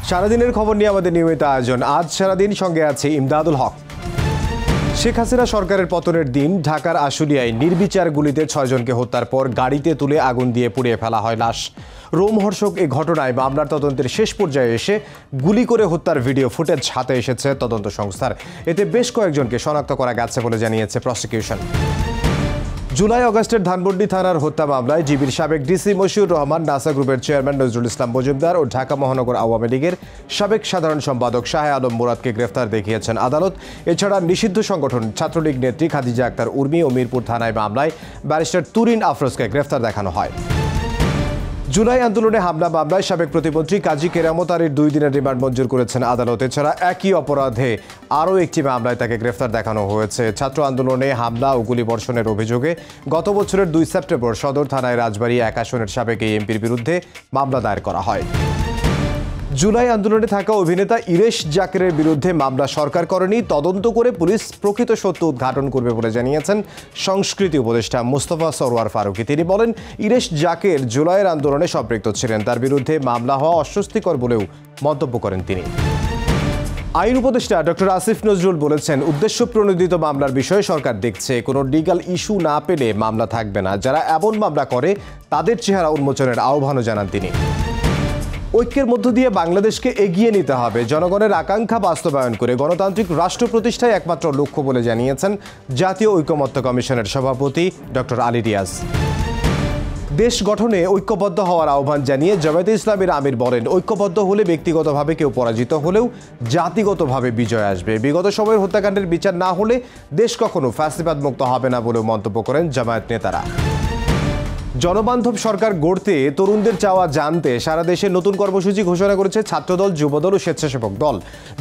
সারাদিনের খবর নিয়ে আমাদের নিয়মিত আয়োজন। আজ সারাদিন সঙ্গে আছে ইমদাদুল হক। শেখ হাসিনা সরকারের পতনের দিন ঢাকার আশুলিয়ায় নির্বিচার গুলিতে 6 জনকে হত্যার পর গাড়িতে তুলে আগুন দিয়ে পুড়িয়ে ফেলা হয় লাশ। রোমহর্ষক এই ঘটনায় মামলার তদন্তের শেষ পর্যায়ে এসে গুলি করে হত্যার ভিডিও ফুটেজ হাতে এসেছে তদন্ত সংস্থার। এতে বেশ কয়েকজনকে শনাক্ত করা গেছে বলে জানিয়েছে প্রসিকিউশন। জুলাই আগস্টের ধানমন্ডি থানার হত্যা মামলায় জিবির সাবেক ডিসি মশিউর রহমান, নাসা গ্রুপের চেয়ারম্যান নজরুল ইসলাম মজুমদার ও ঢাকা মহানগর আওয়ামী লীগের সাবেক সাধারণ সম্পাদক শাহে আলম মুরাদকে গ্রেফতার দেখিয়েছেন আদালত। এছাড়া নিষিদ্ধ সংগঠন ছাত্রলীগ নেত্রী খাদিজা আক্তার উর্মি ও মিরপুর থানায় মামলায় ব্যারিস্টার তুরিন আফরোজকে গ্রেফতার দেখানো হয়। জুলাই আন্দোলনে হামলা মামলায় সাবেক প্রতিমন্ত্রী কাজী কেরামত আলীর 2 দিনের রিমান্ড মঞ্জুর করেছেন আদালত। এছাড়া একই অপরাধে আরও একটি মামলায় তাকে গ্রেফতার দেখানো হয়েছে। ছাত্র আন্দোলনে হামলা ও গুলিবর্ষণের অভিযোগে গত বছরের 2 সেপ্টেম্বর সদর থানায় রাজবাড়ী 1 আসনের সাবেক এই এমপির বিরুদ্ধে মামলা দায়ের করা হয়। জুলাই আন্দোলনে থাকা অভিনেতা ইরেশ জাকেরের বিরুদ্ধে মামলা সরকার করেনি, তদন্ত করে পুলিশ প্রকৃত সত্য উদ্ঘাটন করবে বলে জানিয়েছেন সংস্কৃতি উপদেষ্টা মুস্তফা সরওয়ার ফারুকী। তিনি বলেন, ইরেশ জাকের জুলাইয়ের আন্দোলনে সম্পৃক্ত ছিলেন, তার বিরুদ্ধে মামলা হওয়া অস্বস্তিকর বলেও মন্তব্য করেন তিনি। আইন উপদেষ্টা ডক্টর আসিফ নজরুল বলেছেন, উদ্দেশ্য প্রণোদিত মামলার বিষয়ে সরকার দেখছে, কোনো লিগ্যাল ইস্যু না পেলে মামলা থাকবে না। যারা এমন মামলা করে তাদের চেহারা উন্মোচনের আহ্বানও জানান তিনি। ঐক্যের মধ্য দিয়ে বাংলাদেশকে এগিয়ে নিতে হবে, জনগণের আকাঙ্ক্ষা বাস্তবায়ন করে গণতান্ত্রিক রাষ্ট্র প্রতিষ্ঠায় একমাত্র লক্ষ্য বলে জানিয়েছেন জাতীয় ঐকমত্য কমিশনের সভাপতি ডক্টর আলী রিয়াজ। দেশ গঠনে ঐক্যবদ্ধ হওয়ার আহ্বান জানিয়ে জামায়াতে ইসলামীর আমির বলেন, ঐক্যবদ্ধ হলে ব্যক্তিগতভাবে কেউ পরাজিত হলেও জাতিগতভাবে বিজয় আসবে। বিগত সময়ের হত্যাকাণ্ডের বিচার না হলে দেশ কখনো ফ্যাসিবাদ মুক্ত হবে না বলেও মন্তব্য করেন জামায়াত নেতারা। জনবান্ধব সরকার গড়তে তরুণদের চাওয়া জানতে সারা দেশে নতুন কর্মসূচি ঘোষণা করেছে ছাত্রদল, যুবদল ও স্বেচ্ছাসেবক দল।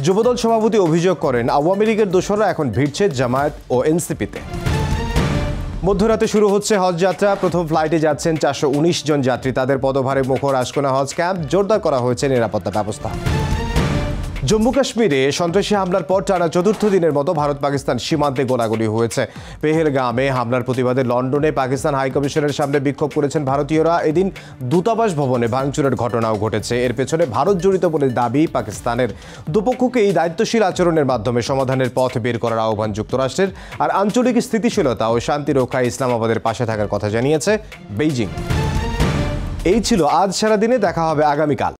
যুবদল সভাপতি অভিযোগ করেন, আওয়ামী লীগের দোসররা এখন ভিড়ছে জামায়াত ও এনসিপিতে। মধ্যরাতে শুরু হচ্ছে হজ যাত্রা। প্রথম ফ্লাইটে যাচ্ছেন 419 জন যাত্রী। তাদের পদভারে মুখর আশকোনা হজ ক্যাম্প। জোরদার করা হয়েছে নিরাপত্তা ব্যবস্থা। জম্মু কাশ্মীরে সন্ত্রাসী হামলার পর টানা 4র্থ দিনের মতো ভারত পাকিস্তান সীমান্তে গোলাগুলি হয়েছে। পেহেলগামে হামলার প্রতিবাদে লন্ডনে পাকিস্তান হাইকমিশনের সামনে বিক্ষোভ করেছেন ভারতীয়রা। এদিন দূতাবাস ভবনে ভাঙচুরের ঘটনাও ঘটেছে। এর পেছনে ভারত জড়িত বলে দাবি পাকিস্তানের। দুপক্ষকে এই দায়িত্বশীল আচরণের মাধ্যমে সমাধানের পথ বের করার আহ্বান যুক্তরাষ্ট্রের। আর আঞ্চলিক স্থিতিশীলতা ও শান্তি রক্ষায় ইসলামাবাদের পাশে থাকার কথা জানিয়েছে বেইজিং। এই ছিল আজ সারাদিনে। দেখা হবে আগামীকাল।